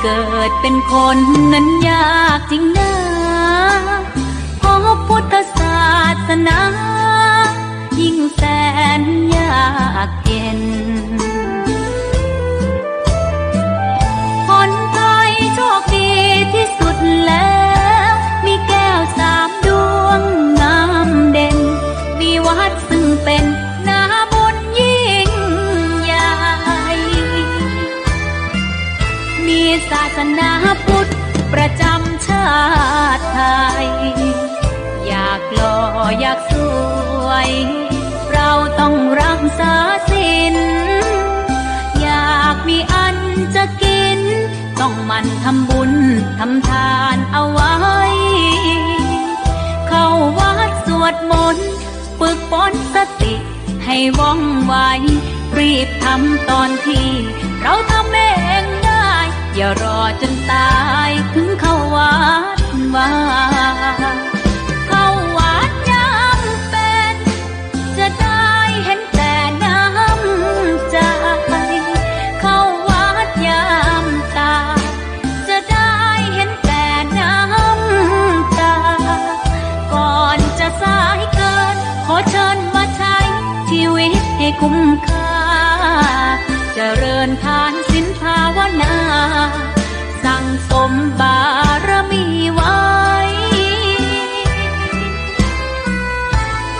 เกิดเป็นคนนั้นยากจริงนะเพราะพุทธศาสนายิ่งแสนยากเย็นคนไทยโชคดีที่สุดแล้วมีแก้ว3 ดวงงามเด่นมีวัดซึ่งเป็นนาบุญยิ่งใหญ่มีศาสนาพุทธประจำชาติไทยอยากหล่ออยากสวยเราต้องรักษาศีลอยากมีอันจะกินต้องหมั่นทำบุญทำทานเอาไว้เข้าวัดสวดมนต์ฝึกฝนสติให้ว่องไวรีบทำตอนที่เราทำเองได้อย่ารอจนตายถึงเข้าวัดว่าเข้าวัดยามเป็นจะได้เห็นแต่น้ำใจเข้าวัดยามตายจะได้เห็นแต่น้ำตาก่อนจะสายเกินขอเชิญมาใช้ชีวิตให้คุ้มค่าเจริญทานศีลภาวนาสั่งสมบารมีไว้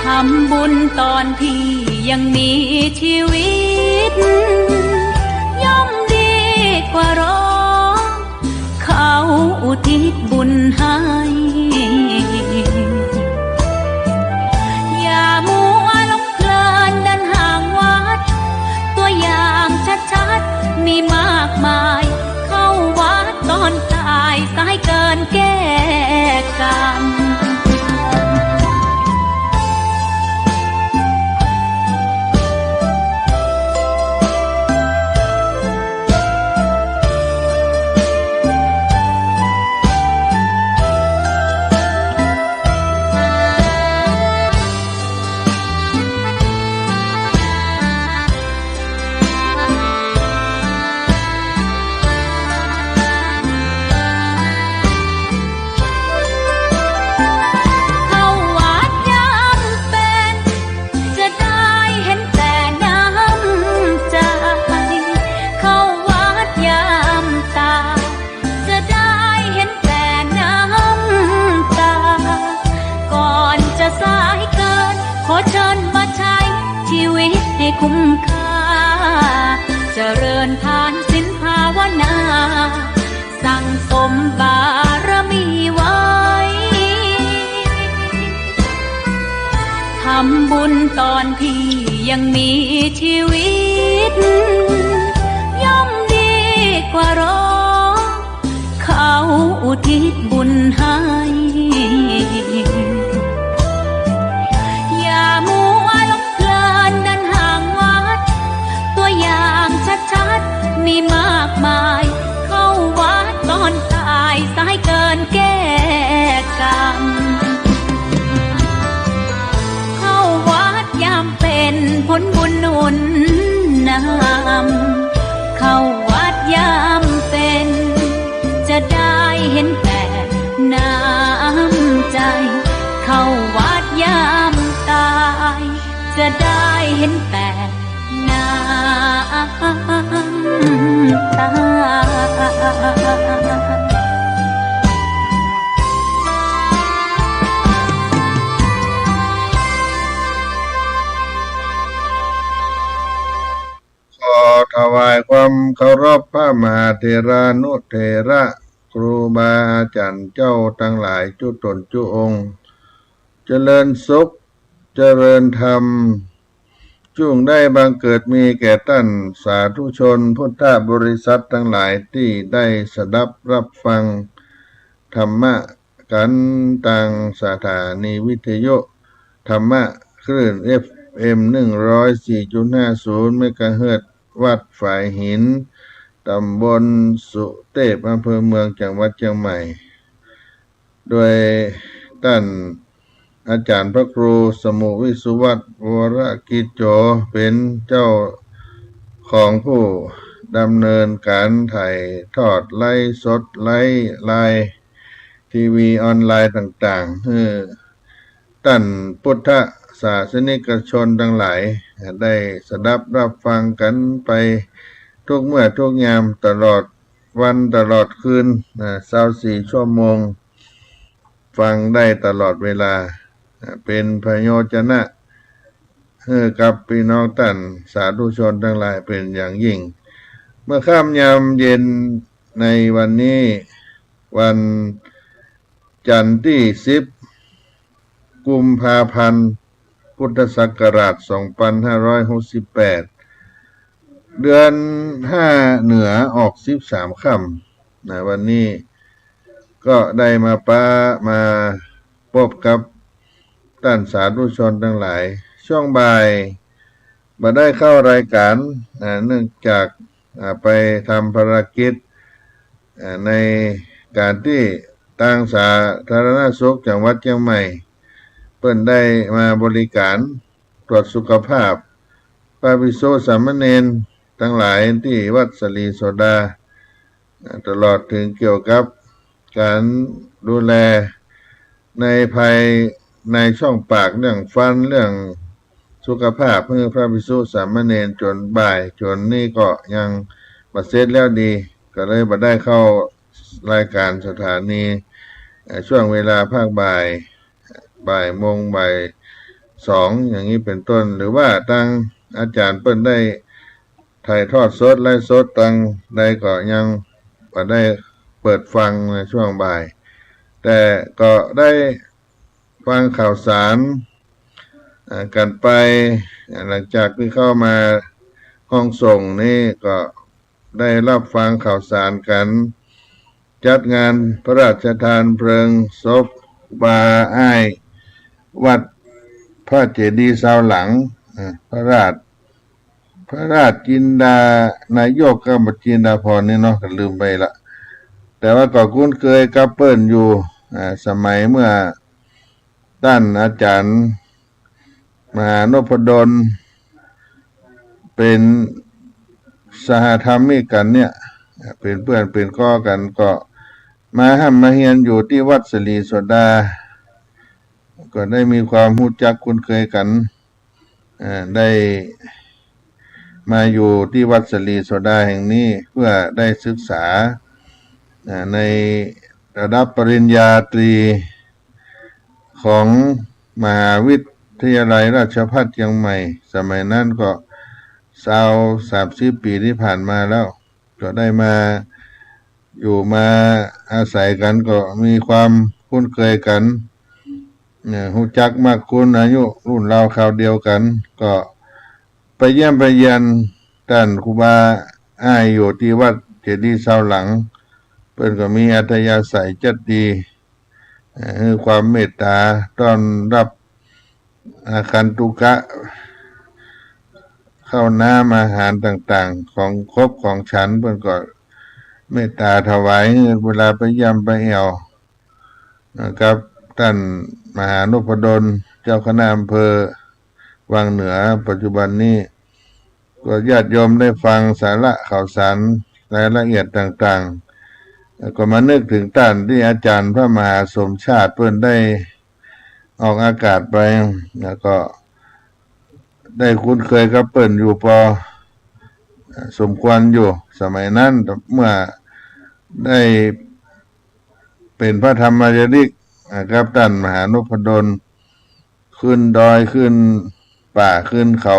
ทำบุญตอนที่ยังมีชีวิตย่อมดีกว่ารอเขาอุทิศบุญให้อย่ามัวหลงเพลินเดินห่างวัดตัวอย่างชัดๆมีมากมายเข้าวัดตอนตายสายเกินแก้กรรมคุ้มค่าเจริญทานศีลภาวนาสั่งสมบารมีไว้ทำบุญตอนที่ยังมีชีวิตย่อมดีกว่ารอเขาอุทิศบุญให้อย่ามัวอย่างชัดๆมีมากมายเข้าวัดตอนตายสายเกินแก้กรรมเข้าวัดยามเป็นผลบุญหนุนนำเข้าวัดยามเป็นจะได้เห็นแต่น้ำใจเข้าวัดยามตายจะได้เห็นแต่น้ำตาขอถวายความเคารพพระมหาเถรานุเถระครูบาอาจารย์เจ้าทั้งหลายจุตนจุองค์เจริญสุขเจริญธรรมจงได้บังเกิดมีแก่ท่านสาธุชนพุทธบริษัททั้งหลายที่ได้สดับรับฟังธรรมะกันทางสถานีวิทยุธรรมะคลื่น FM 104.50 เมกะเฮิรตซ์วัดฝายหินตำบลสุเทพอำเภอเมืองจังหวัดเชียงใหม่โดยท่านอาจารย์พระครูสมุวิสุวัฒน์วรกิจโจเป็นเจ้าของผู้ ดำเนินการถ่ายทอดไลฟ์สดไลฟ์ทีวีออนไลน์ต่างๆท่านพุทธศาสนิกชนทั้งหลายได้สดับรับฟังกันไปทุกเมื่อทุกยามตลอดวันตลอดคืน24 ชั่วโมงฟังได้ตลอดเวลาเป็นประโยชนะให้กับพี่น้องท่านสาธุชนทั้งหลายเป็นอย่างยิ่งเมื่อค่ำยามเย็นในวันนี้วันจันทร์ที่10 กุมภาพันธ์พุทธศักราช 2568 เดือน 5 เหนือออก13 ค่ำวันนี้ก็ได้มาพบกับท่านสาธุชนทั้งหลายช่วงบ่ายมาได้เข้ารายการเนื่องจากไปทำภารกิจในการที่ทางสาธารณสุขจังหวัดเชียงใหม่เพิ่นได้มาบริการตรวจสุขภาพพระภิกษุสามเณรทั้งหลายที่วัดสลีโสดาตลอดถึงเกี่ยวกับการดูแลในภายในช่องปากเรื่องฟันเรื่องสุขภาพเพื่อพระภิกษุสามเณรจนบ่ายจนนี่ก็ยังบัดเสร็จแล้วดีก็เลยบัดได้เข้ารายการสถานีช่วงเวลาภาคบ่ายโมงบ่าย2อย่างนี้เป็นต้นหรือว่าทางอาจารย์เปิ้นได้ถ่ายทอดสดไลฟ์สดทางใดก็ยังบัดได้เปิดฟังในช่วงบ่ายแต่ก็ได้ฟังข่าวสารกันไปหลังจากที่เข้ามาห้องส่งนี่ก็ได้รับฟังข่าวสารกันจัดงานพระราชทานเพลิงศพบาอ้ายวัดพระเจดีย์เสาหลังพระราชจินดานายกก็บัดจินดาพรนี่เนาะก็ลืมไปละแต่ว่าก็คุ้นเคยกับเปิ้นอยู่สมัยเมื่อท่านอาจารย์มหานพดลเป็นสหธรรมิกกันเนี่ยเป็นเพื่อนเป็นก้อกันก็มาเฮียนอยู่ที่วัดสลีโสดาก็ได้มีความรู้จักคุ้นเคยกันได้มาอยู่ที่วัดสลีโสดาแห่งนี้เพื่อได้ศึกษาในระดับปริญญาตรีของมหาวิทยาลัยราชภัฏเชียงใหม่สมัยนั้นก็30 ปีที่ผ่านมาแล้วก็ได้มาอยู่มาอาศัยกันก็มีความคุ้นเคยกันรู้จักมากคุ้นอายุรุ่นราวคราวเดียวกันก็ไปเยี่ยมไปเยียนท่านครูบาอ้ายอยู่ที่วัดเจดีย์เสาหลังเพิ่นก็มีอัธยาศัยจัดดีความเมตตาต้อนรับอาคันตุกะเข้าน้ำอาหารต่างๆของครบของฉันเพิ่นก็เมตตาถวายเวลาไปเยี่ยมไปแอวนะครับท่านมหานพดลเจ้าคณะอำเภอวังเหนือปัจจุบันนี้ก็ญาติโยมได้ฟังสาระข่าวสารรายละเอียดต่างๆก็มานึกถึงท่านที่อาจารย์พระมหาสมชาติเพิ่นได้ออกอากาศไปแล้วก็ได้คุ้นเคยกับเปิ้นอยู่พอสมควรอยู่สมัยนั้นเมื่อได้เป็นพระธรรมยริกกับท่านมหานพดลขึ้นดอยขึ้นป่าขึ้นเขา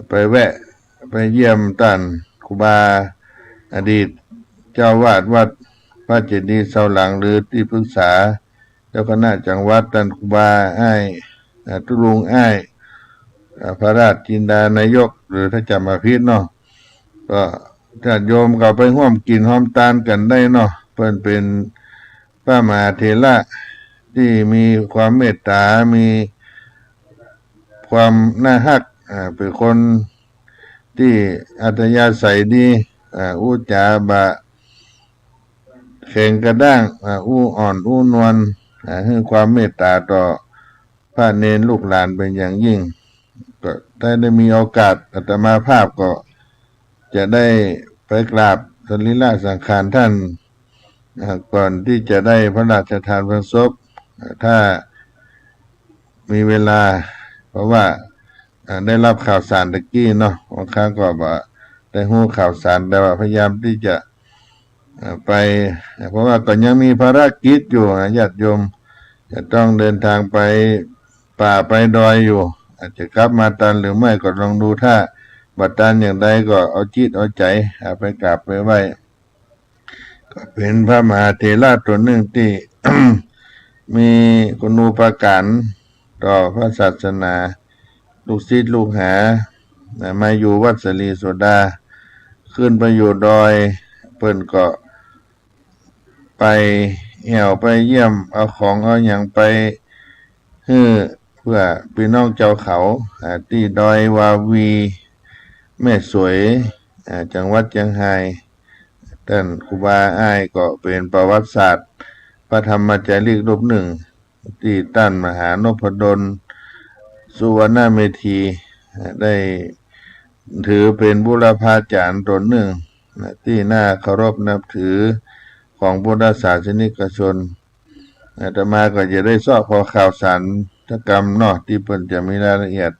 ไปแวะไปเยี่ยมท่านครูบาอดีตเจ้าวาดวัดพระเจดีย์เสาหลังหรือที่ปรึกษาเจ้าคณะจังหวัดท่านครูบาอ้ายตุลุงอ้ายพระราชจินดานายกหรือถ้าจำมาพิษเนาะก็ญาติโยมก็ไปร่วมกินร่วมทานกันได้เนาะเพิ่นเป็นพระมหาเถระที่มีความเมตตามีความน่าฮักเป็นคนที่อัธยาศัยดีอุจาบะแข็งกระด้างอ่อนนวลให้ความเมตตาต่อพระเนรลูกหลานเป็นอย่างยิ่งก็ได้มีโอกาสอาตมาภาพก็ จะได้ไปกราบสรีระสังขารท่านก่อนที่จะได้พระราชทานเพลิงศพถ้ามีเวลาเพราะว่าได้รับข่าวสารตะกี้เนาะบางครั้งก็บอกได้รู้ข่าวสารแต่ว่าพยายามที่จะไปเพราะว่าก็ยังมีภารกิจอยู่ญาติโยมจะต้องเดินทางไปป่าไปดอยอยู่อาจจะกลับมาตันหรือไม่ก็ลองดูถ้าบัดตันอย่างใดก็เอาจิตเอาใจไปกราบไปไหว้ก็เป็นพระมหาเถระตัวหนึ่งที่ มีคุณูปการต่อพระศาสนาลูกศิษย์ลูกหามาอยู่วัดสลีโสดาขึ้นไปอยู่ดอยเปิ้นก็ไปเหี่ยวไปเยี่ยมเอาของเอาอย่างไปเพื่อพี่น้องเจ้าเขาที่ดอยวาวีแม่สวยจังหวัดเชียงรายท่านครูบาอ้ายก็เป็นประวัติศาสตร์พระธรรมจารีกรูปหนึ่งที่ต้านมหานพดลสุวรรณเมธีได้ถือเป็นบุรพาจารย์ตนหนึ่งที่น่าเคารพนับถือของพุทธศาสนิกชนอาตมาก็จะได้สอบขอข่าวสารกรรมเนาะที่เพิ่นจะมีรายละเอียด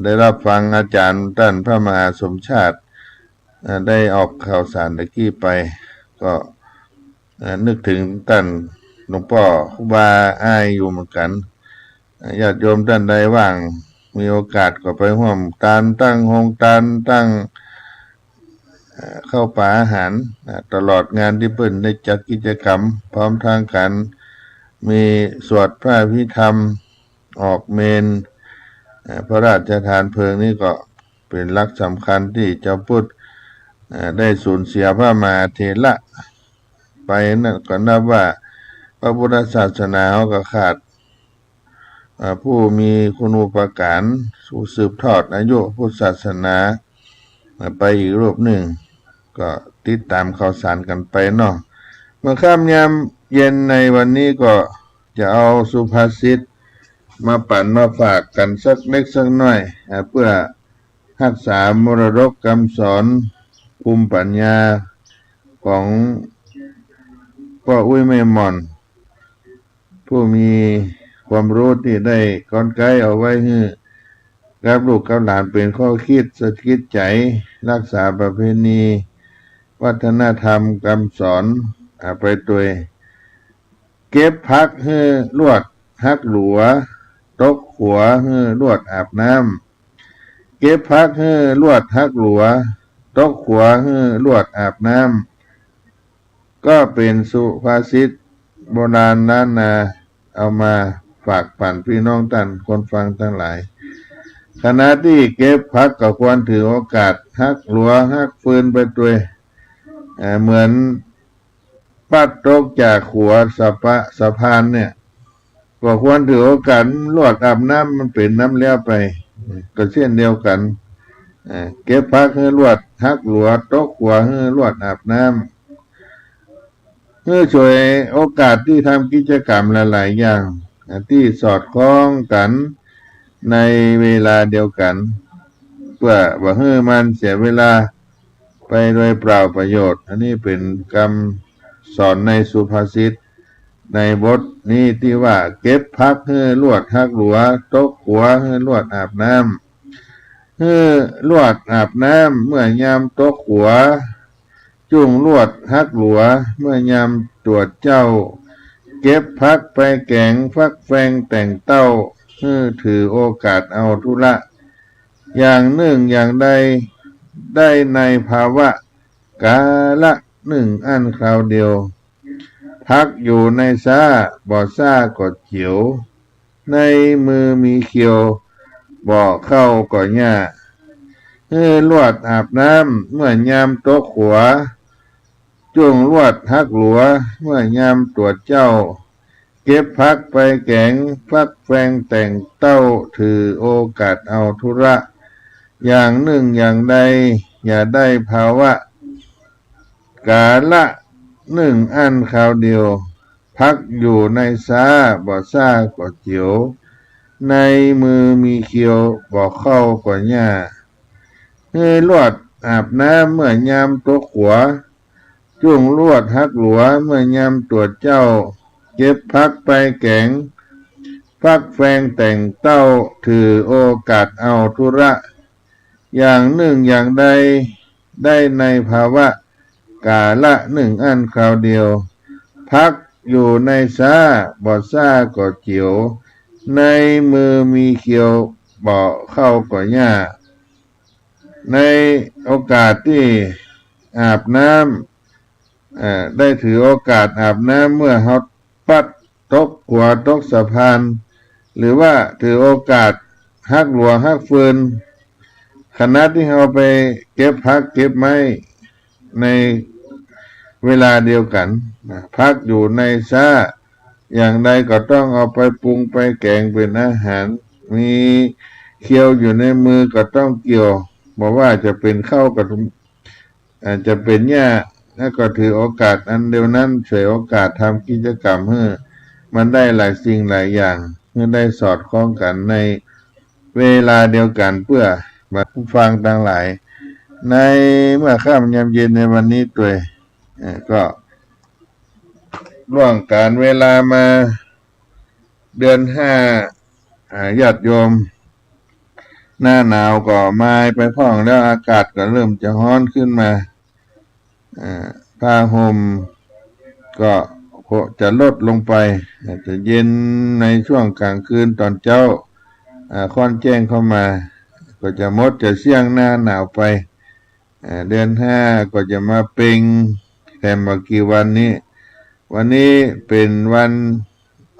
ได้รับฟังอาจารย์ท่านพระมหาสมชาติได้ออกข่าวสารตะกี้ไปก็นึกถึงท่านหลวงพ่อครูบาอ้ายอยู่เหมือนกันญาติโยมท่านใดว่างมีโอกาสก็ไปร่วมการตั้งโรงทานตั้งเข้าป่าอาหารตลอดงานที่เพิ่นได้จัดกิจกรรมพร้อมทางกันมีสวดพระอภิธรรมออกเมนพระราชทานเพลิงนี่ก็เป็นหลักสำคัญที่เจ้าพุทธได้สูญเสียพระมหาเถระไปนั่นก็นับว่าพระพุทธศาสนาก็ขาดผู้มีคุณูปการสืบทอดอายุพุทธศาสนาไปอีกรูปหนึ่งก็ติดตามข่าวสารกันไปเนาะเมื่อค่ำยามเย็นในวันนี้ก็จะเอาสุภาษิตมาปั่นมาฝากกันสักเล็กสักน้อยเพื่อรักษามรดกคำสอนภูมิปัญญาของพ่ออุ้ยแม่หม่อนผู้มีความรู้ที่ได้ก้อนไกเอาไว้ให้กับลูกกับหลานเป็นข้อคิดสะกิดใจรักษาประเพณีวัฒนธรรมคำสอนไปตัวเก็บพักให้ลวดฮักหลัวตกหัวให้ลวดอาบน้ำเก็บพักให้ลวดฮักหลัวตกหัวให้ลวดอาบน้ำก็เป็นสุภาษิตโบราณล้านนาเอามาฝากปั่นพี่น้องท่านคนฟังทั้งหลายขณะที่เก็บพักก็ควรถือโอกาสฮักหลัวฮักฟืนไปด้วยเหมือนปัดตกจากหัวสะพานเนี่ยก็ควรถือโอกาสลวดอาบน้ำมันเป็นน้ำเลี้ยวไปก็เช่นเดียวกันเก็บพักให้ลวดฮักหลัวตกหัวให้ลวดอาบน้ำเพื่อช่วยโอกาสที่ทำกิจกรรมหลายๆอย่างที่สอดคล้องกันในเวลาเดียวกันเพื่อว่าให้มันเสียเวลาไปโดยเปล่าประโยชน์อันนี้เป็นคำสอนในสุภาษิตในบทนี้ที่ว่าเก็บพักให้ลวดฮักหลัวตกหัวให้ลวดอาบน้ำให้ลวดอาบน้ำเมื่อยามตกหัวจุ่งลวดฮักหลัวเมื่อยามตรวจเจ้าเก็บพักไปแกงฟักแฟงแต่งเต้าถือโอกาสเอาธุระอย่างหนึ่งอย่างใดได้ในภาวะกาละหนึ่งอันคราวเดียวพักอยู่ในซ่าบ่อซ่ากดเขียวในมือมีเขียวบ่อเข้าก่อหญ้าลวดอาบน้ำเมื่อยามโต๊ะขัวจุ่งลวดฮักหลัวเมื่อยามตรวจเจ้าเก็บพักไปแกงฟักแฟงแต่งเต้าถือโอกาสเอาธุระอย่างหนึ่งอย่างใดอย่าได้ภาวะกาละหนึ่งอันคราวเดียวพักอยู่ในซ่าบ่ซ่าก็เจียวในมือมีเขียวบ่เข้าก็หญ้าลวด อาบน้ำเมื่อยามตกหัวจุ่งลวดหักหลัวเมื่อยามตรวจเจ้าเก็บพักไปแกงพักแฟงแต่งเต้าถือโอกาสเอาธุระอย่างหนึ่งอย่างใดได้ในภาวะกาละหนึ่งอันคราวเดียวพักอยู่ในซาบ่ซ่าก็เจียวในมือมีเขียวบ่เข้าก็หญ้าในโอกาสที่อาบน้ำได้ถือโอกาสอาบน้ำเมื่อเขาปัดตกหัวตกสะพานหรือว่าถือโอกาสหักหลัวหักฟืนขณะที่เขาไปเก็บพักเก็บไม้ในเวลาเดียวกันพักอยู่ในซาอย่างใดก็ต้องเอาไปปรุงไปแกงเป็นอาหารมีเคี้ยวอยู่ในมือก็ต้องเกี่ยวบอกว่าจะเป็นข้าวกับอาจจะเป็นหญ้าแล้วก็ถือโอกาสอันเดียวนั้นเฉยโอกาสทำกิจกรรมเพื่อมันได้หลายสิ่งหลายอย่างเพื่อได้สอดคล้องกันในเวลาเดียวกันเพื่อมาผู้ฟังต่างหลายในเมื่อค่ำยามเย็นในวันนี้ตัวก็ล่วงการเวลามาเดือน5ญาติโยมหน้าหนาวก็มาไปพ้องแล้วอากาศก็เริ่มจะร้อนขึ้นมาผ้าห่มก็จะลดลงไปจะเย็นในช่วงกลางคืนตอนเจ้าค่อนแจ้งเข้ามาก็จะมดจะเสี่ยงหน้าหนาวไปเดือน5ก็จะมาเป่งแถมมากี่วันนี้วันนี้เป็นวัน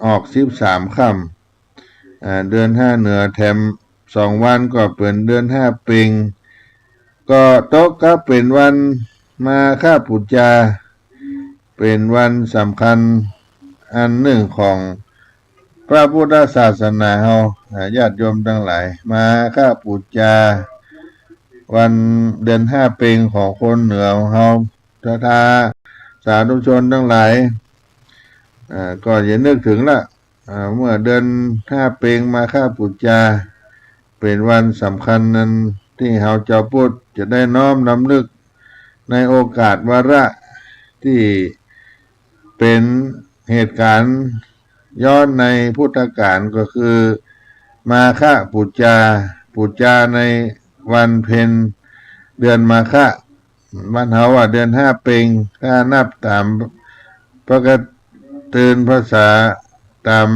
ออก13ค่ำเดือน5เหนือแถม2วันก็เป็นเดือน5เป่งก็ตกก็เป็นวันมาฆบูชาเป็นวันสำคัญอันหนึ่งของพระพุทธศาสนาเฮาญาติโยมทั้งหลายมาฆบูชาวันเดือน5เพ็ญของคนเหนือเฮาทาสาธุชนทั้งหลายก็อย่านึกถึงละเมื่อเดือน5เพ็ญมาฆบูชาเป็นวันสำคัญนั้นที่เฮาเจ้าพุทธจะได้น้อมรำลึกในโอกาสวาระที่เป็นเหตุการณ์ย้อนในพุทธกาลก็คือมาฆบูชาในวันเพ็ญเดือนมาฆบ้านเฮาว่าเดือน5เพ็ญถ้านับตามปกติตื่นภาษาตาม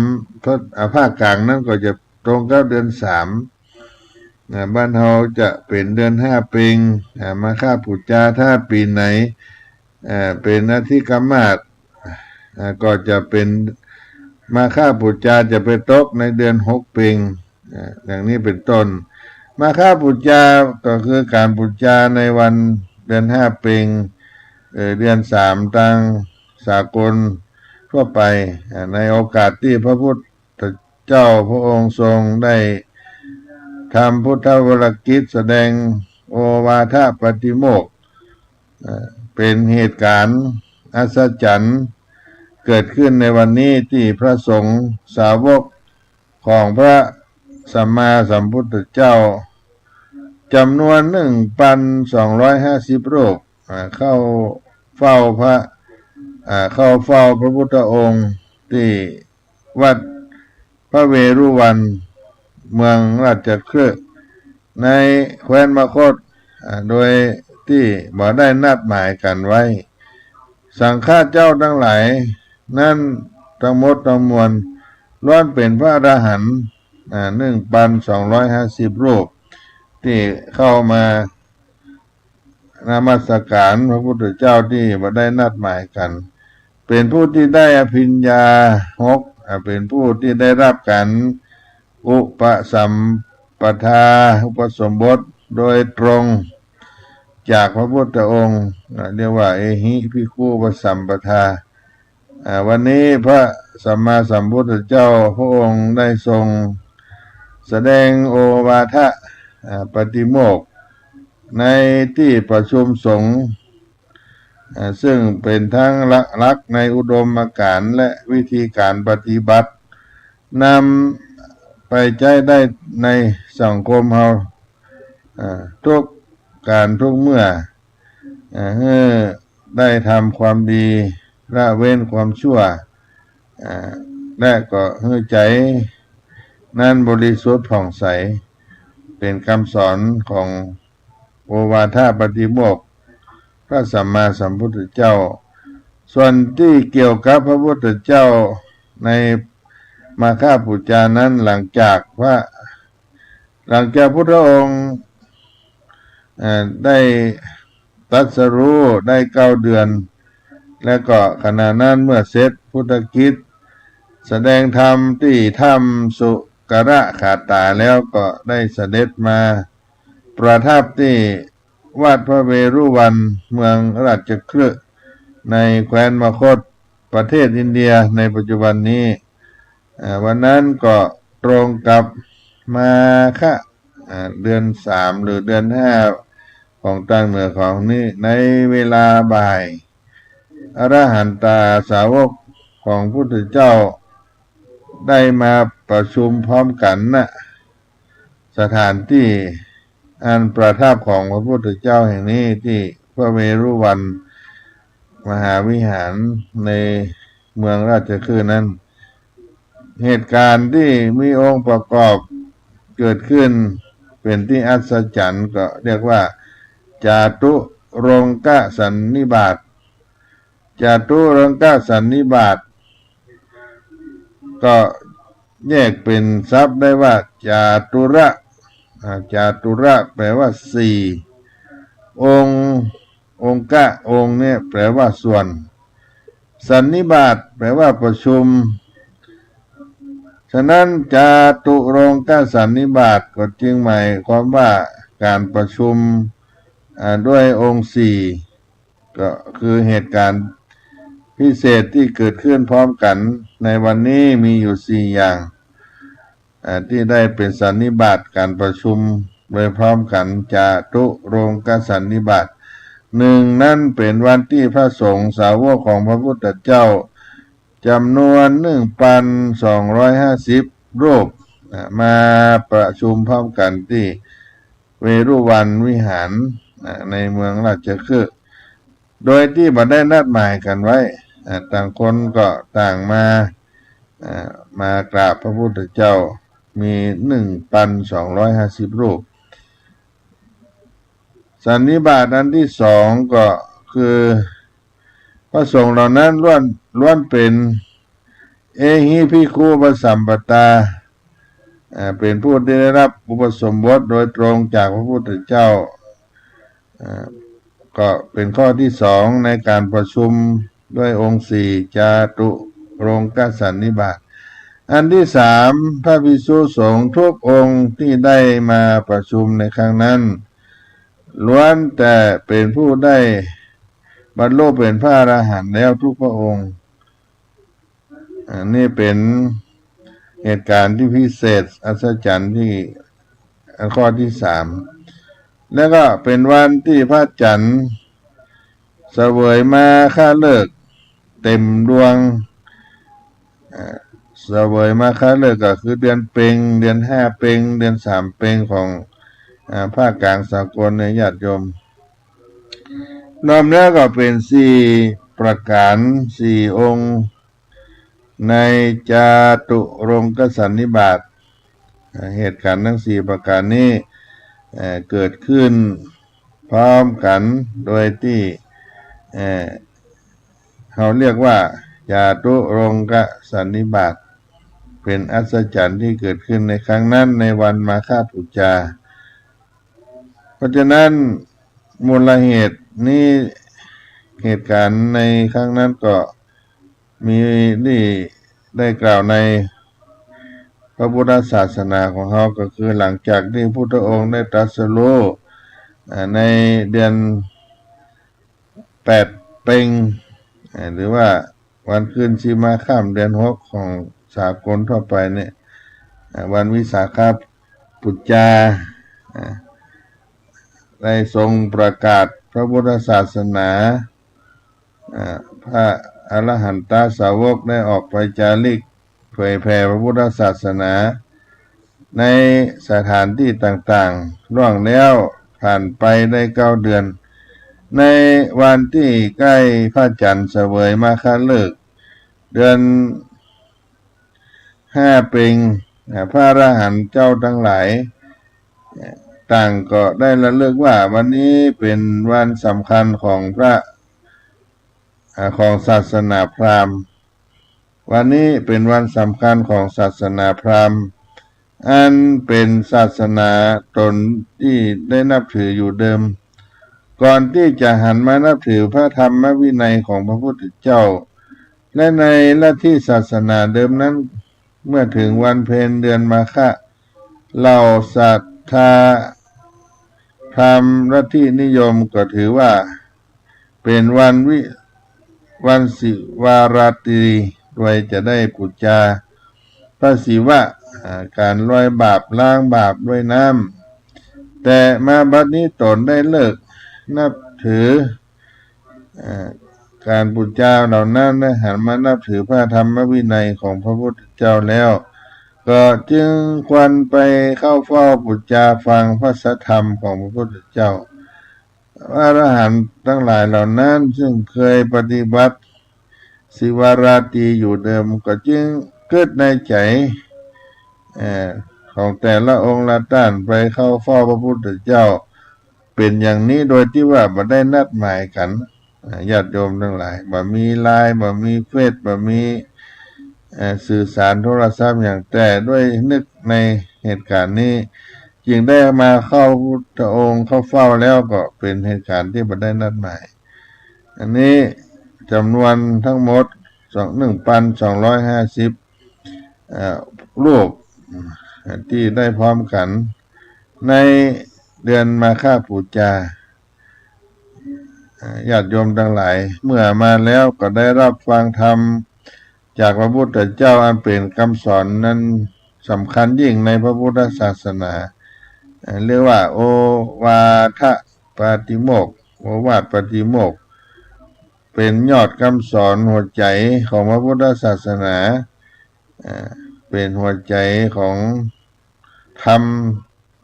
ภาคกลางนั้นก็จะตรงกับเดือน3บ้านเฮาจะเป็นเดือน5เพ็ญมาฆบูชาถ้าปีไหนเป็นอธิกมาสก็จะเป็นมาฆบูชาจะไปตกในเดือน6เพ็ญอย่างนี้เป็นต้นมาฆบูชาก็คือการบูชาในวันเดือน5เพ็ญเดือน3ตามสากลทั่วไปในโอกาสที่พระพุทธเจ้าพระองค์ทรงได้ทำพุทธวรกิจแสดงโอวาทปฏิโมกข์เป็นเหตุการณ์อัศจรรย์เกิดขึ้นในวันนี้ที่พระสงฆ์สาวกของพระสัมมาสัมพุทธเจ้าจำนวน 1,250 รูปเข้าเฝ้าพระพุทธองค์ที่วัดพระเวรุวันเมืองราชคฤห์ในแคว้นมคธโดยที่บ่ได้นัดหมายกันไว้สังฆาเจ้าทั้งหลายนั่นทั้งหมดทั้งมวลล้วนเป็นพระอรหันต์1,250 รูปที่เข้ามานมัสการพระพุทธเจ้าที่บ่ได้นัดหมายกันเป็นผู้ที่ได้อภิญญา6เป็นผู้ที่ได้รับการอุปสัมปทาอุปสมบทโดยตรงจากพระพุทธองค์เรียกว่าเอหิภิกขุอุปสัมปทาวันนี้พระสัมมาสัมพุทธเจ้าพระองค์ได้ทรงแสดงโอวาทปฏิโมกข์ในที่ประชุมสงฆ์ซึ่งเป็นทั้งหลักในอุดมการณ์และวิธีการปฏิบัตินำไปใช้ได้ในสังคมเราทุก การทุกเมื่อให้ได้ทำความดีละเว้นความชั่วและก็ให้ใจนั้นบริสุทธิ์ผ่องใสเป็นคำสอนของโอวาทปฏิโมกข์พระสัมมาสัมพุทธเจ้าส่วนที่เกี่ยวกับพระพุทธเจ้าในมาฆปุจจานั้นหลังจากพระพุทธองค์ได้ตรัสรู้ได้9 เดือนและก็ขณะนั้นเมื่อเสร็จพุทธกิจแสดงธรรมที่ถ้ำสุกระขาตาแล้วก็ได้เสด็จมาประทับที่วัดพระเวรุวันเมืองราชคฤห์ในแคว้นมคธประเทศอินเดียในปัจจุบันนี้วันนั้นก็ตรงกับมาฆเดือน3หรือเดือน5ของทางเหนือของนี้ในเวลาบ่ายอรหันตสาวกของพระพุทธเจ้าได้มาประชุมพร้อมกันสถานที่อันประทับของพระพุทธเจ้าแห่งนี้ที่พระเวรุวันมหาวิหารในเมืองราชคฤห์นั้นเหตุการณ์ที่มีองค์ประกอบเกิดขึ้นเป็นที่อัศจรรย์ก็เรียกว่าจาตุรงกสันนิบาตจาตุรงกสันนิบาตก็แยกเป็นศัพท์ได้ว่าจาตุระแปลว่า4องค์องค์เนี่ยแปลว่าส่วนสันนิบาตแปลว่าประชุมฉะนั้นจาตุรงกสันนิบาตก็จึงหมายความว่าการประชุมด้วยองค์4ก็คือเหตุการณ์พิเศษที่เกิดขึ้นพร้อมกันในวันนี้มีอยู่4อย่างที่ได้เป็นสันนิบาตการประชุมโดยพร้อมกันจาตุรงกสันนิบาต1นั่นเป็นวันที่พระสงฆ์สาวกของพระพุทธเจ้าจำนวน 1,250 รูปมาประชุมพร้อมกันที่เวรุวันวิหารในเมืองราชคฤห์โดยที่บ่ได้นัดหมายกันไว้ต่างคนก็ต่างมากราบพระพุทธเจ้ามี 1,250 รูปสันนิบาตอันที่2ก็คือพระสงฆ์เหล่านั้นล้วนเป็นเอหิภิกขุปสัมปทาเป็นผู้ที่ได้รับอุปสมบทโดยตรงจากพระพุทธเจ้าก็เป็นข้อที่2ในการประชุมด้วยองค์4จาตุรงกสันนิบาตอันที่3พระภิกษุสงฆ์ทุกองค์ที่ได้มาประชุมในครั้งนั้นล้วนแต่เป็นผู้ได้บรรลุเป็นพระอรหันต์แล้วทุกพระองค์นี่เป็นเหตุการณ์ที่พิเศษอัศจรรย์ที่ข้อที่3แล้วก็เป็นวันที่พระจันทร์เสวยมาฆฤกษ์เต็มดวงเสวยมาฆฤกษ์ก็คือเดือนเพ็ญเดือน5เพ็ญเดือน3เพ็ญของภาคกลางสากลในญาติโยมรวมแล้วก็เป็น4ประการ4องค์ในจาตุรงกสันนิบาตเหตุการณ์ทั้ง4ประการนี้เกิดขึ้นพร้อมกันโดยที่เขาเรียกว่าจาตุรงกสันนิบาตเป็นอัศจรรย์ที่เกิดขึ้นในครั้งนั้นในวันมาฆปุจจาเพราะฉะนั้นมูลเหตุนี้เหตุการณ์ในครั้งนั้นก็มีที่ได้กล่าวในพระพุทธศาสนาของเขาก็คือหลังจากที่พระพุทธองค์ได้ตรัสรู้ในเดือน8เพ็ญหรือว่าวันขึ้นชีมาค่ำเดือน6ของสากลทั่วไปเนี่ยวันวิสาขปุจจาได้ทรงประกาศพระพุทธศาสนาพระอรหันตสาวกได้ออกไปจาริกเผยแผ่พระพุทธศาสนาในสถานที่ต่างๆล่วงแล้วพ ผ่านไปได้9 เดือนในวันที่ใกล้พระจันทร์เสวยมาฆฤกษ์เดือน5เพ็ญพระอรหันต์เจ้าทั้งหลายต่างก็ได้ระลึกว่าวันนี้เป็นวันสำคัญของศาสนาพราหมณ์วันนี้เป็นวันสำคัญของศาสนาพราหมณ์อันเป็นศาสนาตนที่ได้นับถืออยู่เดิมก่อนที่จะหันมานับถือพระธรรมวินัยของพระพุทธเจ้าและในลัทธิศาสนาเดิมนั้นเมื่อถึงวันเพ็ญเดือนมาฆะเหล่าศรัทธาพราหมณ์ลัทธินิยมก็ถือว่าเป็นวันศิวาราตรีโดยจะได้บูชาพระศิวะการลอยบาปล้างบาปด้วยน้ำแต่มาบัดนี้ตนได้เลิกนับถือการบูชาเหล่านั้นได้หันมานับถือพระธรรมวินัยของพระพุทธเจ้าแล้วก็จึงควรไปเข้าเฝ้าบูชาฟังพระสัทธรรมของพระพุทธเจ้าอรหันต์ทั้งหลายเหล่านั้นซึ่งเคยปฏิบัติศิวาราตรีอยู่เดิมก็จึงเกิดในใจของแต่ละองค์ละท่านไปเข้าเฝ้าพระพุทธเจ้าเป็นอย่างนี้โดยที่ว่าบ่ได้นัดหมายกันญาติโยมทั้งหลายบ่มีไลน์บ่มีเฟซบ่มีสื่อสารโทรศัพท์อย่างแต่ด้วยนึกในเหตุการณ์นี้จึงได้มาเข้าพุทธองค์เข้าเฝ้าแล้วก็เป็นเหตุการณ์ที่บ่ได้นัดหมายอันนี้จำนวนทั้งหมด 1,250 รูปที่ได้พร้อมกันในเดือนมาฆบูชาญาติโยมทั้งหลายเมื่อมาแล้วก็ได้รับฟังธรรมจากพระพุทธเจ้าอันเป็นคำสอนนั้นสำคัญยิ่งในพระพุทธศาสนาเรียกว่าโอวาทปาติโมกข์โอวาทปาติโมกข์เป็นยอดคำสอนหัวใจของพระพุทธศาสนาเป็นหัวใจของธรรม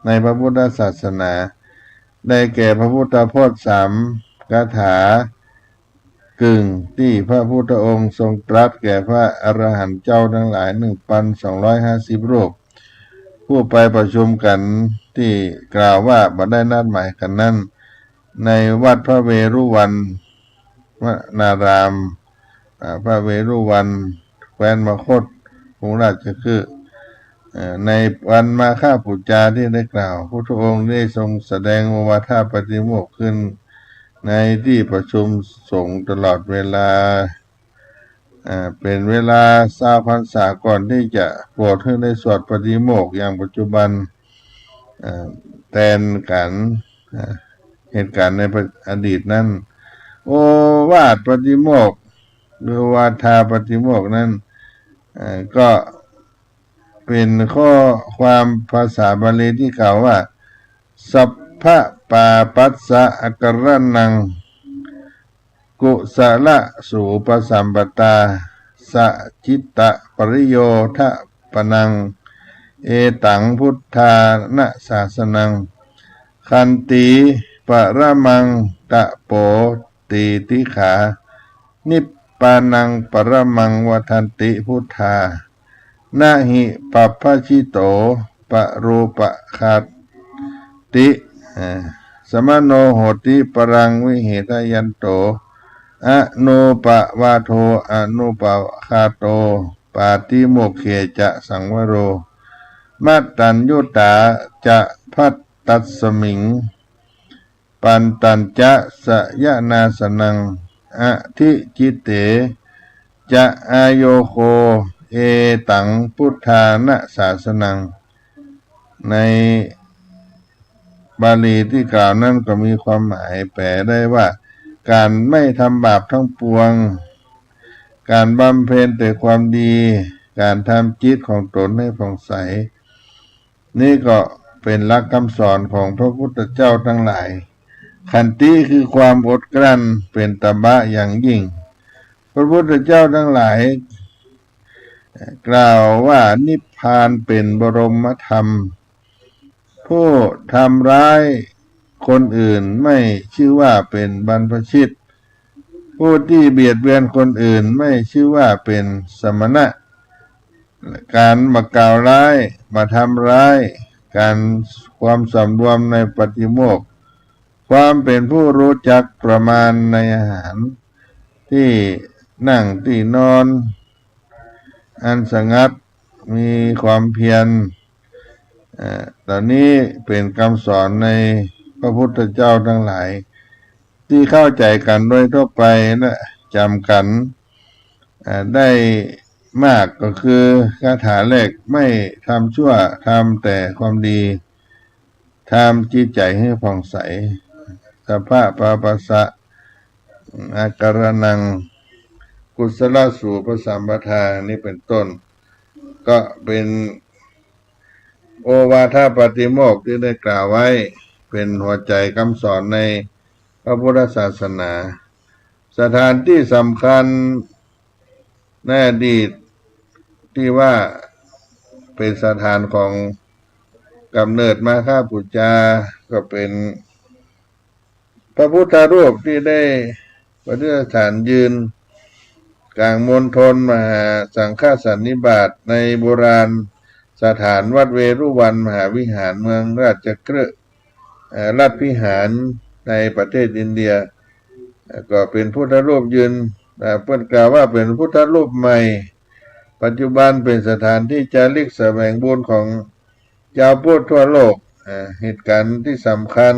ในพระพุทธศาสนาได้แก่พระพุทธพจน์3 คาถากึ่งที่พระพุทธองค์ทรงตรัสแก่พระอรหันต์เจ้าทั้งหลาย 1,250 รูปผู้ไปประชุมกันที่กล่าวว่าบ่ได้นัดหมายกันนั้นในวัดพระเวรุวันวนารามพระเวรุวันแคว้นมคธกรุงราชคฤห์ในวันมาฆบูชาที่ได้กล่าวพระพุทธองค์ได้ทรงแสดงโอวาทปาติโมกข์ขึ้นในที่ประชุมสงฆ์ตลอดเวลาเป็นเวลา20 พรรษาก่อนที่จะโปรดให้ได้สวดปาติโมกข์อย่างปัจจุบันแทนกันเหตุการณ์ในอดีตนั้นโอวาทปาติโมกข์หรือวาทาปาติโมกข์นั้นก็เป็นข้อความภาษาบาลีที่กล่าวว่าสัพพะปาปัสสะอกรนังกุสละสูปสัมปตาสะจิตตะปริโยทะปนังเอตังพุทธานะศาสนังคันติปะระมังตะโปติติขานิพปานังปะระมังวัฏันติพุทธานะหิปัปพชิโตปะรูปะคาติสมโนโหติปรังวิเหตยันโตอโนปะวาโทอนุปะคาโตปาติโมกเขจะสังวโรมัตตัญญุตาจะพัตตัสมิงปันตัญจะสยนาสนังอธิจิตเตจะอโยโคเอตังพุทธานะศาสนังในบาลีที่กล่าวนั้นก็มีความหมายแปลได้ว่าการไม่ทำบาปทั้งปวงการบำเพ็ญแต่ความดีการทำจิตของตนให้ผ่องใสนี่ก็เป็นหลักคำสอนของพระพุทธเจ้าทั้งหลายขันติคือความอดกลั้นเป็นตบะอย่างยิ่งพระพุทธเจ้าทั้งหลายกล่าวว่านิพพานเป็นบรมธรรมผู้ทำร้าย คนอื่นไม่ชื่อว่าเป็นบรรพชิตผู้ที่เบียดเบียนคนอื่นไม่ชื่อว่าเป็นสมณะการมากล่าวร้ายมาทำร้ายการความสำรวมในปฏิโมกข์ความเป็นผู้รู้จักประมาณในอาหารที่นั่งที่นอนอันสงัดมีความเพียรเหล่านี้เป็นคำสอนในพระพุทธเจ้าทั้งหลายที่เข้าใจกันโดยทั่วไปและจำกันได้มากก็คือคาถาแรกไม่ทำชั่วทำแต่ความดีทำจิตใจให้ผ่องใสสัพพะปาปัสสะอาการนังกุศลสูปสัมปทานี้เป็นต้นก็เป็นโอวาทปาติโมกข์ที่ได้กล่าวไว้เป็นหัวใจคำสอนในพระพุทธศาสนาสถานที่สำคัญในอดีตที่ว่าเป็นสถานของกำเนิดมาฆปุจจาก็เป็นพระพุทธรูปที่ได้ประดิษฐานยืนกลางมณฑลมหาสังฆสันนิบาตในโบราณสถานวัดเวรุวันมหาวิหารเมืองราชคฤห์ราชวิหารในประเทศอินเดียก็เป็นพุทธรูปยืนเพิ่นกล่าวว่าเป็นพุทธรูปใหม่ปัจจุบันเป็นสถานที่จาริกแสวงบุญของชาวพุทธทั่วโลกเหตุการณ์ที่สำคัญ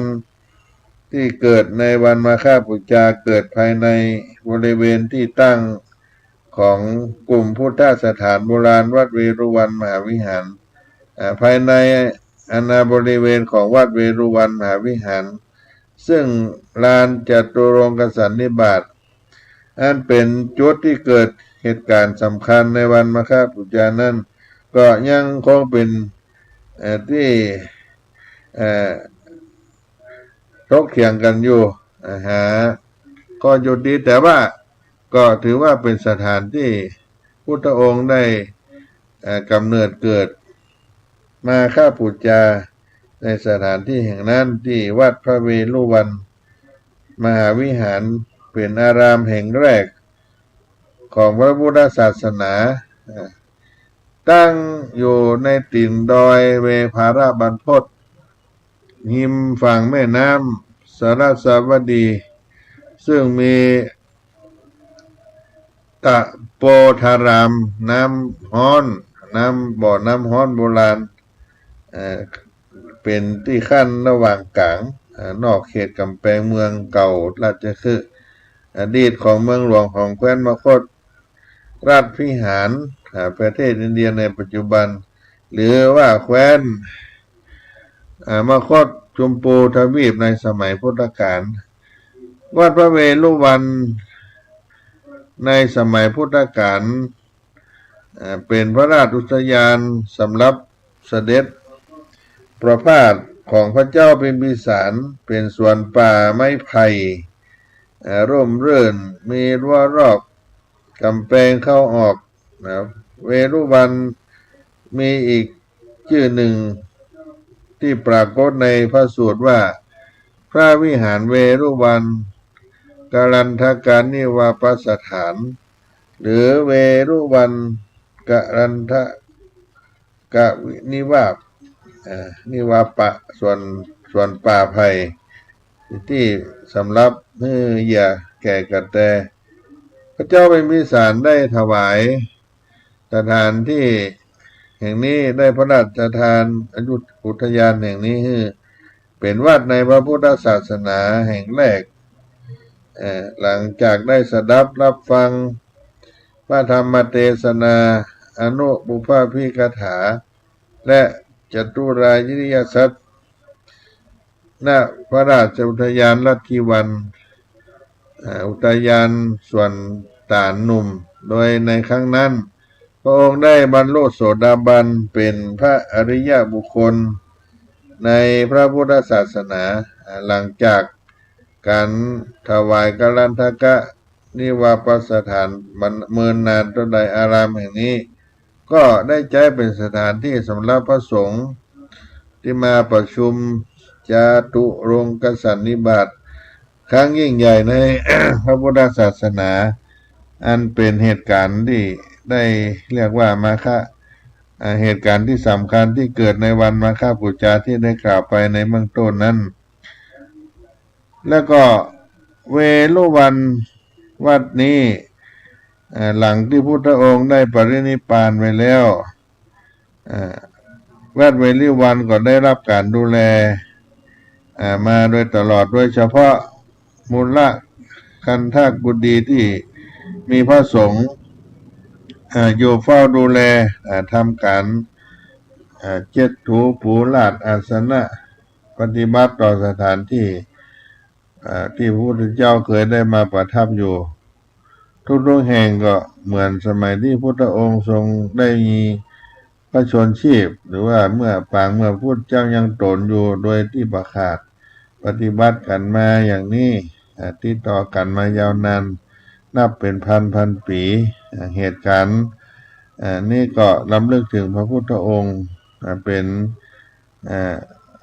ที่เกิดในวันมาฆปุจจาเกิดภายในบริเวณที่ตั้งของกลุ่มพุทธสถานโบราณวัดเวรุวันมหาวิหารภายในอาณาบริเวณของวัดเวรุวันมหาวิหารซึ่งลานจตุรงกสันนิบาตอันเป็นจุดที่เกิดเหตุการณ์สำคัญในวันมาฆปุจจานั้นก็ยังคงเป็นที่ถกเถียงกันอยู่หาก็หยุดดีแต่ว่าก็ถือว่าเป็นสถานที่พุทธองค์ได้กำเนิดเกิดมาฆปุจจาในสถานที่แห่งนั้นที่วัดพระเวรุวันมหาวิหารเป็นอารามแห่งแรกของพระพุทธศาสนาตั้งอยู่ในติ่นดอยเวภาราบรรพตหิมฝั่งแม่น้ำสรสวดีซึ่งมีตะโปธารามน้ำฮ้อนบ่อน้ำฮ้อนโบราณเป็นที่ขั้นระหว่างกลางนอกเขตกำแพงเมืองเก่าราชคฤห์อดีตของเมืองหลวงของแคว้นมคธราชวิหารประเทศอินเดียในปัจจุบันหรือว่าแคว้นมคธชมพูทวีปในสมัยพุทธกาลวัดพระเวรุวันในสมัยพุทธกาลเป็นพระราชอุทยานสำหรับเสด็จประพาสของพระเจ้าพิมพิสารเป็นสวนป่าไม้ไผ่ร่มรื่นมีรั้วรอบกำแพงเข้าออกเวรุวันมีอีกชื่อหนึ่งที่ปรากฏในพระสูตรว่าพระวิหารเวรุวันกาลันทกานิวาปสถานหรือเวรุวันกาลันทกะนิวาปนิวาปะส่วนป่าไผ่ที่สำหรับเหยื่อแก่กระแตพระเจ้าพิมพิสารได้ถวายสถานที่แห่งนี้ได้พระราชทานอุทยานแห่งนี้เป็นวัดในพระพุทธศาสนาแห่งแรกหลังจากได้สดับรับฟังพระธรรมเทศนาอนุบุพพิกถาและจตุรายนิยสัตณพระราชอุทยานลัทธิวันอุทยานส่วนต่านหนุ่มโดยในครั้งนั้นพระองค์ได้บรรลุโสดาบันเป็นพระอริยบุคคลในพระพุทธศาสนาหลังจากการถวายกาลันทกะนิวาปสถานเมินนานต้นใดอารามแห่งนี้ก็ได้ใช้เป็นสถานที่สำหรับพระสงฆ์ที่มาประชุม จาตุรงกสันนิบาตครั้งยิ่งใหญ่ใน พระพุทธศาสนาอันเป็นเหตุการณ์ที่ได้เรียกว่ามาฆะเหตุการณ์ที่สำคัญที่เกิดในวันมาฆบูชาที่ได้กล่าวไปในเบื้องต้นนั้นแล้วก็เวลุวันวัดนี้หลังที่พุทธองค์ได้ปรินิพพานไปแล้ววัดเวลุวันก็ได้รับการดูแลมาโดยตลอดโดยเฉพาะมูลคันธกุฎีที่มีพระสงฆ์อยู่เฝ้าดูแลทำการเจ็ดถูปูลาดอาสนะปฏิบัติต่อสถานที่ที่พระพุทธเจ้าเคยได้มาประทับอยู่ทุกแห่งก็เหมือนสมัยที่พุทธองค์ทรงได้มีพระชนชีพหรือว่าเมื่อพุทธเจ้ายังตนอยู่โดยที่ประกาศปฏิบัติกันมาอย่างนี้ติดต่อกันมายาวนานนับเป็นพันปีเหตุการณ์นี่ก็รำลึกถึงพระพุทธองค์เป็น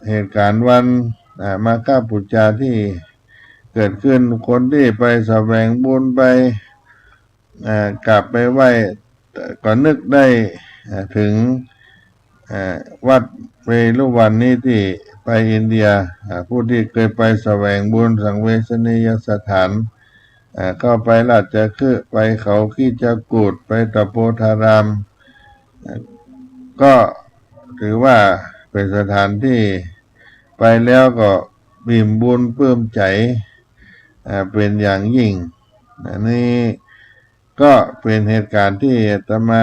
เหตุการณ์วันมาฆบูชาที่เกิดขึ้นคนที่ไปแสวงบุญไปกลับไปไหว้ก็นึกได้ถึงวัดเวรุวันนี้ที่ไปอินเดียผู้ที่เคยไปแสวงบุญสังเวชนียสถานเข้าไปราชคฤห์ไปเขาขี้จะกูดไปตะโพธารามก็ถือว่าเป็นสถานที่ไปแล้วก็บิ่มบุญปลื้มใจเป็นอย่างยิ่งนี่ก็เป็นเหตุการณ์ที่อาตมา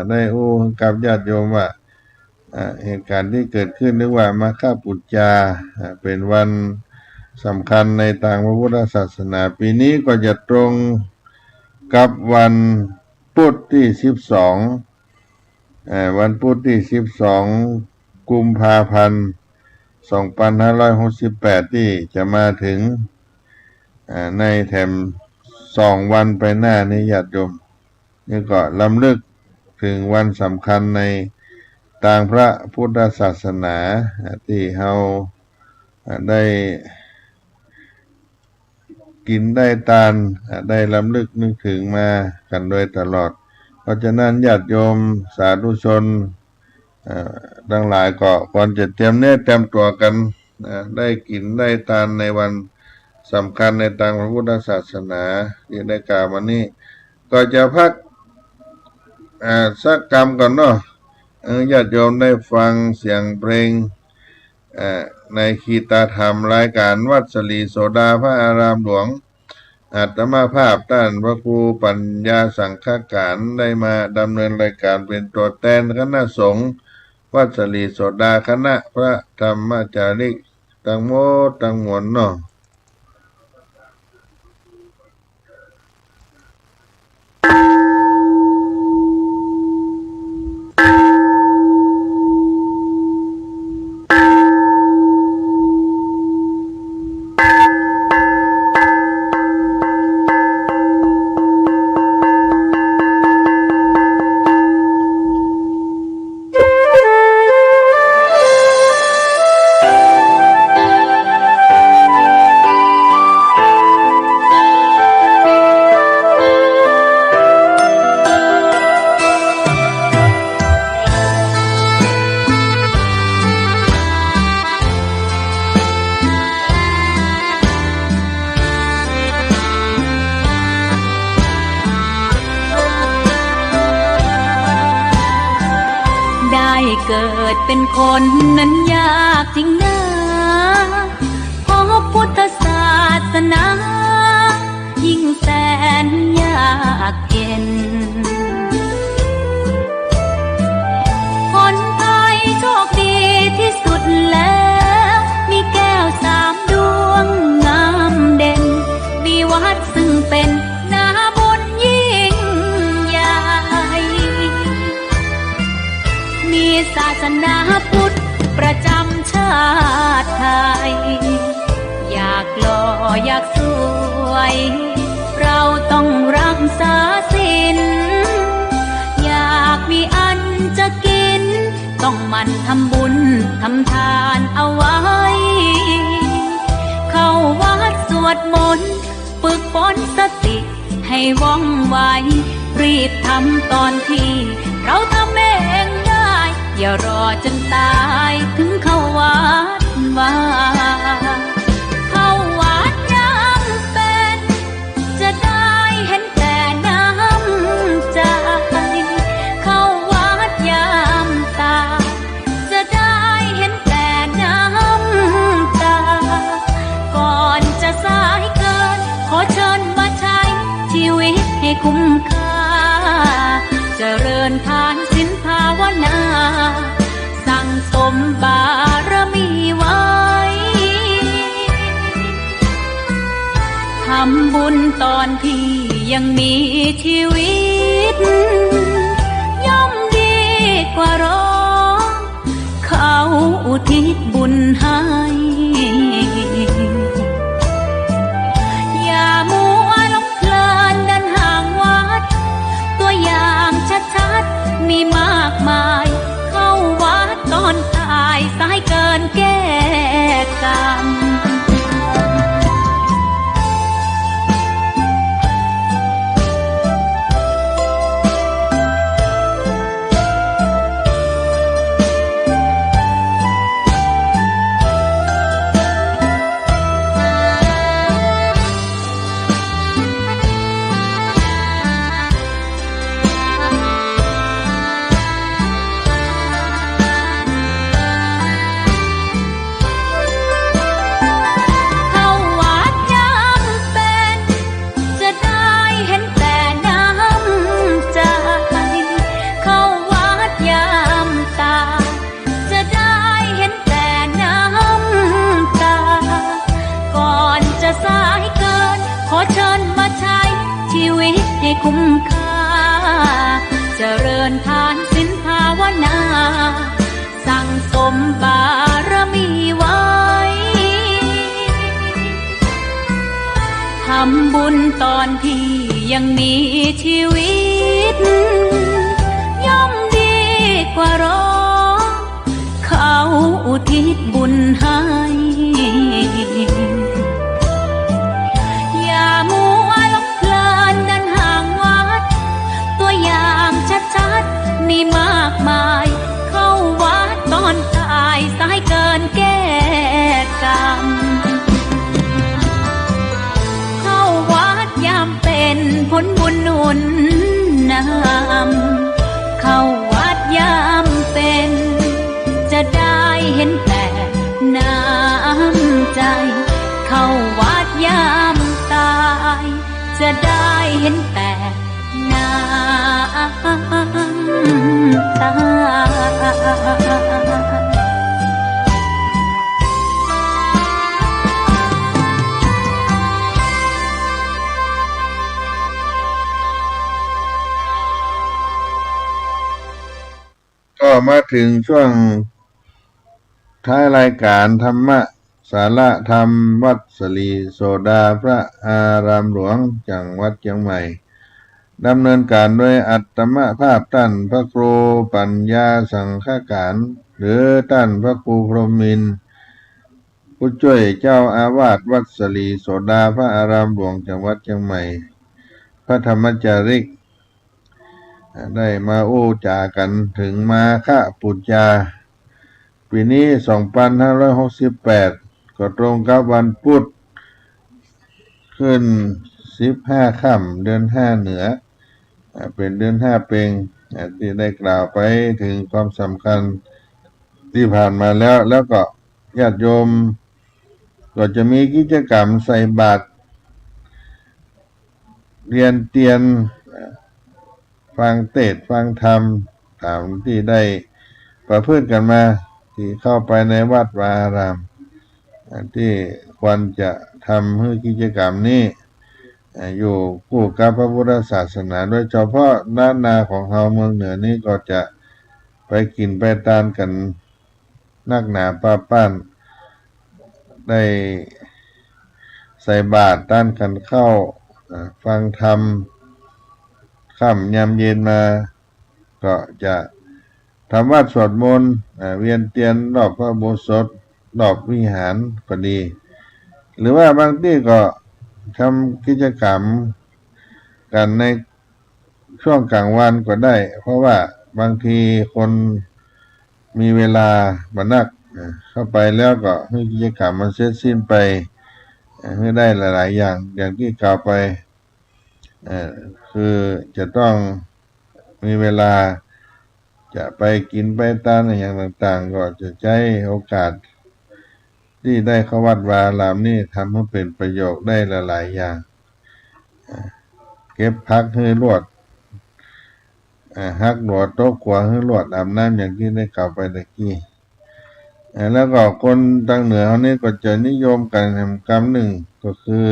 ได้กับญาติโยมว่าเหตุการณ์ที่เกิดขึ้นเรียกว่ามาฆบูชาเป็นวันสำคัญในทางพระพุทธศาสนาปีนี้ก็จะตรงกับวันพุธที่12วันพุธที่12กุมภาพันธ์2568ที่จะมาถึงในแถม2วันไปหน้านี้ญาติโยมนี่ก็รำลึกถึงวันสำคัญในทางพระพุทธศาสนาที่เราได้กินได้ทานได้รำลึกนึกถึงมากันโดยตลอดเพราะฉะนั้นญาติโยมสาธุชนทั้งหลายก็ควรจะเตรียมเนื้อเตรียมตัวกันได้กินได้ทานในวันสำคัญในทางพระพุทธศาสนาที่ได้กล่าวมานี้ก็จะพักสักกรรมก่อนเนาะญาติโยมได้ฟังเสียงเพลงในคีตาธรรมรายการวัดสลีโสดาพระอารามหลวงอาตมาภาพท่านพระครูปัญญาสังฆการได้มาดำเนินรายการเป็นตัวแทนคณะสงฆ์วัดสลีโสดาคณะพระธรรมจาริกทั้งหมดทั้งมวลเนาะเกิดเป็นคนนั้นยากจริงนะเพราะพุทธศาสนายิ่งแสนยากเย็นคนไทยโชคดีที่สุดแล้วมีแก้ว3 ดวงงามเด่นมีวัดซึ่งเป็นนาบุญยิ่งใหญ่มีศาสนาพุทธประจำชาติไทยอยากหล่ออยากสวยเราต้องรักษาศีลอยากมีอันจะกินต้องหมั่นทำบุญทำทานเอาไว้ ว่องไวรีบทำตอนที่เราทำเองได้อย่ารอจนตายถึงเข้าวัดว่าเข้าวัดยังเป็นจะได้เห็นแต่น้ำใจเข้าวัดยามตาจะได้เห็นแต่น้ำตาก่อนจะสายเกินขอเชิญมาใช้ชีวิตให้คุ้มค่าเจริญทานศีลภาวนาสั่งสมบารมีไว้ทำบุญตอนที่ยังมีชีวิตย่อมดีกว่ารอเขาอุทิศบุญให้อย่ามัวหลงเพลินเดินห่างวัดตัวอย่างชัดๆมีมากมายเข้าวัดตอนตายสายเกินแก้กรรมคุ้มค่าเจริญทานศีลภาวนาสั่งสมบารมีไว้ทำบุญตอนที่ยังมีชีวิตย่อมดีกว่ารอเขาอุทิศบุญให้อย่ามัวหลงเพลินเดินห่างวัดตัวอย่างชัดๆมีมากมายเข้าวัดตอนตายสายเกินแก้กรรมเข้าวัดยามเป็นผลบุญหนุนนำเข้าวัดยามเป็นจะได้เห็นแต่น้ำใจเข้าวัดยามตายจะได้เห็นแต่น้ำตาก็มาถึงช่วงท้ายรายการธรรมะสาระธรรมวัดสลีโสดาพระอารามหลวงจังหวัดเชียงใหม่ดำเนินการโดยอัตมภาพท่านพระครูปัญญาสังฆการหรือท่านพระครูพรหมินทร์ผู้ช่วยเจ้าอาวาสวัดสลีโสดาพระอารามหลวงจังหวัดเชียงใหม่พระธรรมจาริกได้มาโอ้จากันถึงมาฆปุจจาปีนี้2568ก็ตรงกับวันพุธขึ้น15ค่ำเดือน5เหนือเป็นเดือน5เพ็งที่ได้กล่าวไปถึงความสำคัญที่ผ่านมาแล้วก็ญาติโยมก็จะมีกิจกรรมใส่บาตรเรียนเตียนฟังเทศน์ฟังธรรมตามที่ได้ประพฤติกันมาที่เข้าไปในวัดวาอารามที่ควรจะทำให้กิจกรรมนี้อยู่คู่กับพระพุทธศาสนาโดยเฉพาะด้านนาของเราเมืองเหนือนี้ก็จะไปกินไปทานกันนักหนาป้าป้านได้ใส่บาตรต้านกันเข้าฟังธรรมค่ำยามเย็นมาก็จะทำวัดสวดมนต์เวียนเทียนรอบพระอุโบสถรอบวิหารก็ดีหรือว่าบางที่ก็ทำกิจกรรม กันในช่วงกลางวันก็ได้เพราะว่าบางทีคนมีเวลาบันักเข้าไปแล้วก็ให้กิจกรรมมันเสร็จสิ้นไปให้ได้หลายๆอย่างที่กล่าวไปคือจะต้องมีเวลาจะไปกินไปตามอย่างต่างๆก็จะใช้โอกาสที่ได้เข้าวัดวาอารามนี่ทำให้เป็นประโยชน์ได้หลายๆอย่างเก็บพักให้รวดฮักหลวดโต๊ะขวาให้รวดอาบน้ำอย่างที่ได้กล่าวไปตะกี้แล้วก็คนทางเหนือเขานี่ก็จะนิยมกันทำกรรมหนึ่งก็คือ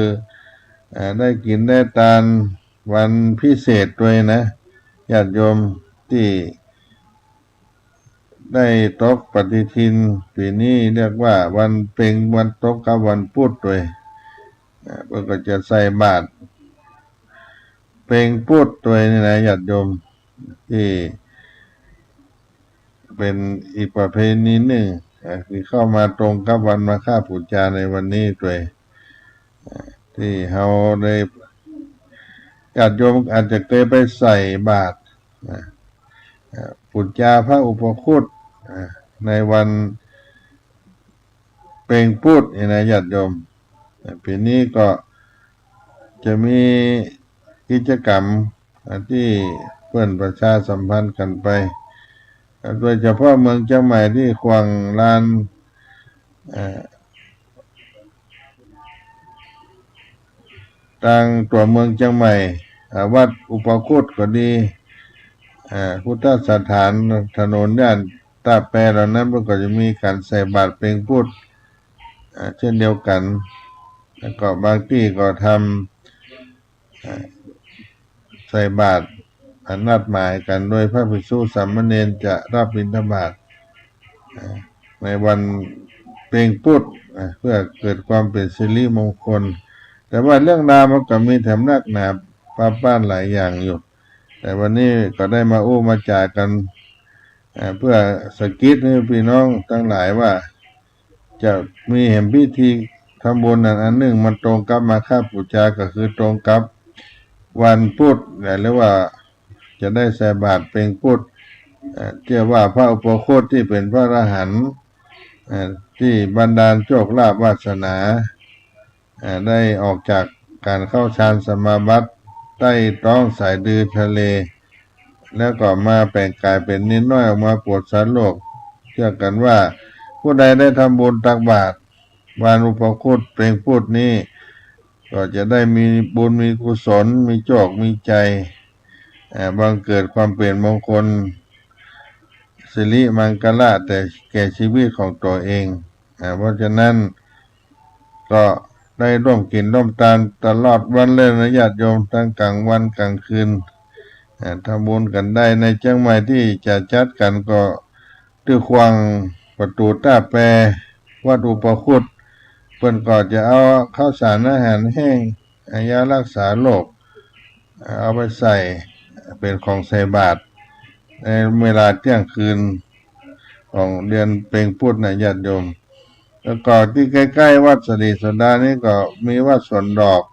ได้กินได้ทานวันพิเศษด้วยนะญาติโยมที่ได้ตกปฏิทินปีนี้เรียกว่าวันเพ็งวันตกกับวันพุธด้วยเพื่อก็จะใส่บาตรเพ็งพุธด้วยนี่นะญาติโยมที่เป็นอีกประเพณีหนึ่งที่เข้ามาตรงกับวันมาฆบูชาในวันนี้ด้วยที่เราได้ญาติโยมอาจจะเคยไปใส่บาตรบูชาพระอุปคุตในวันเพ็งพุธนี่นะญาติโยมปีนี้ก็จะมีกิจกรรมที่เพื่อนประชาสัมพันธ์กันไปโดยเฉพาะเมืองเชียงใหม่ที่ขวางลานทางตัวเมืองเชียงใหม่วัดอุปคุตก็ดีพุทธสถานถนนย่านตาแปรเหล่านั้นมันก็จะมีการใส่บาตรเพ็งพุธเช่นเดียวกันแล้วก็บางที่ก็ทำใส่บาตรนัดหมายกันโดยพระภิกษุสามเณรจะรับบิณฑบาตในวันเพ็งพุธเพื่อเกิดความเป็นสิริมงคลแต่ว่าเรื่องราวมันก็มีแถมนักหนาป้านหลายอย่างอยู่แต่วันนี้ก็ได้มาอู้มาจากันเพื่อสกิดให้พี่น้องทั้งหลายว่าจะมีเห็นพิธีทำบุญอันหนึ่งมันตรงกับมาฆบูชาก็คือตรงกับวันพุธหรือว่าจะได้ใส่บาตรเพ็งพุธเชื่อว่าพระอุปคุตที่เป็นพระอรหันต์ที่บันดาลโชคลาภวาสนาได้ออกจากการเข้าฌานสมาบัติใต้ท้องสายดือทะเลแล้วก็มาแปลงกายเป็นนิดน้อยออกมาโปรดสัตว์โลกเชื่อกันว่าผู้ใดได้ทำบุญตักบาตรวันอุปคุตเพ็งพุธนี้ก็จะได้มีบุญมีกุศลมีโชคมีใจบังเกิดความเปลี่ยนมงคลสิริมังคละแต่แก่ชีวิตของตัวเองเพราะฉะนั้นก็ได้ร่วมกินร่วมทานตลอดวันเลยนะญาติโยมทั้งกลางวันกลางคืนทำบุญกันได้ในเชียงใหม่ที่จะจัดกันก็ที่ขวางประตูต้าแปรวัดอุปคุตเพิ่นก็จะเอาข้าวสารอาหารแห้งยารักษาโรคเอาไปใส่เป็นของใส่บาตรในเวลาเที่ยงคืนของเดือนเพ็งพุธนะญาติโยมแล้วก็ที่ใกล้ๆวัดสรีสดานี่ก็มีวัดสวนดอก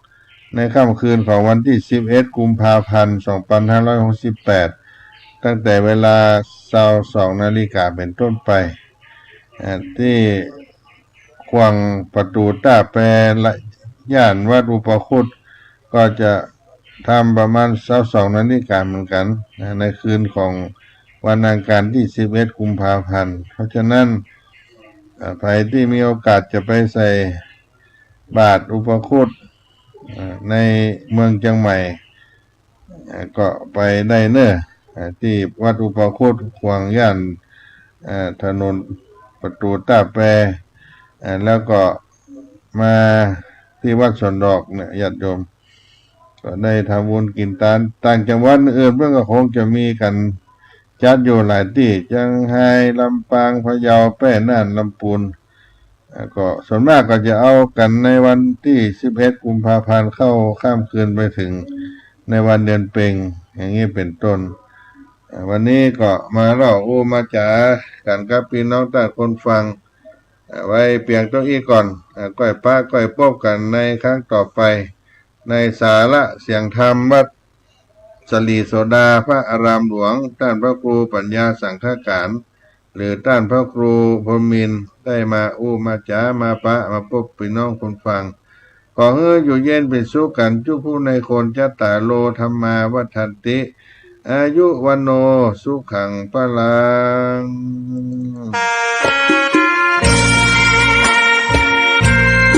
ในค่ำคืนของวันที่11 กุมภาพันธ์ 2568ตั้งแต่เวลา 22 นาฬิกาเป็นต้นไปที่ขวางประตูต้าแปรย่านวัดอุปคุตก็จะทำประมาณ 22 นาฬิกาเหมือนกันในคืนของวันอังคารที่11 กุมภาพันธ์เพราะฉะนั้นใครที่มีโอกาสจะไปใส่บาตรอุปคุตในเมืองเชียงใหม่ก็ไปได้เนอะที่วัดอุปคุตขวางย่านถนนประตูต้าแปรแล้วก็มาที่วัดสวนดอกเนี่ยญาติโยมก็ได้ทำบุญกินทานต่างจังหวัดอื่นเพื่อนก็คงจะมีกันจัดอยู่หลายที่จังไห้ลำปางพะเยาแพร่น่านลำพูนก็ส่วนมากก็จะเอากันในวันที่11 กุมภาพันธ์เข้าข้ามคืนไปถึงในวันเดือนเพ็งอย่างนี้เป็นต้นวันนี้ก็มาเล่ามาจ๋ากันกับพี่น้องต่างคนฟังไว้เพียงตัวอีกก่อนก้อยป้าก้อยพบกันในครั้งต่อไปในสาระเสียงธรรมวัด สลีโสดาพระอารามหลวงท่านพระครูปัญญาสังฆการ หรือท่านพระครูพรหมินทร์ได้มาอู้มาจ๋ามาปะมาพบพี่น้องคนฟัง ขอให้อยู่เย็นเป็นสุขกันทุกผู้ในคนจะตาโลธรรมาวัฏันติ อายุวันโนสุขังพลัง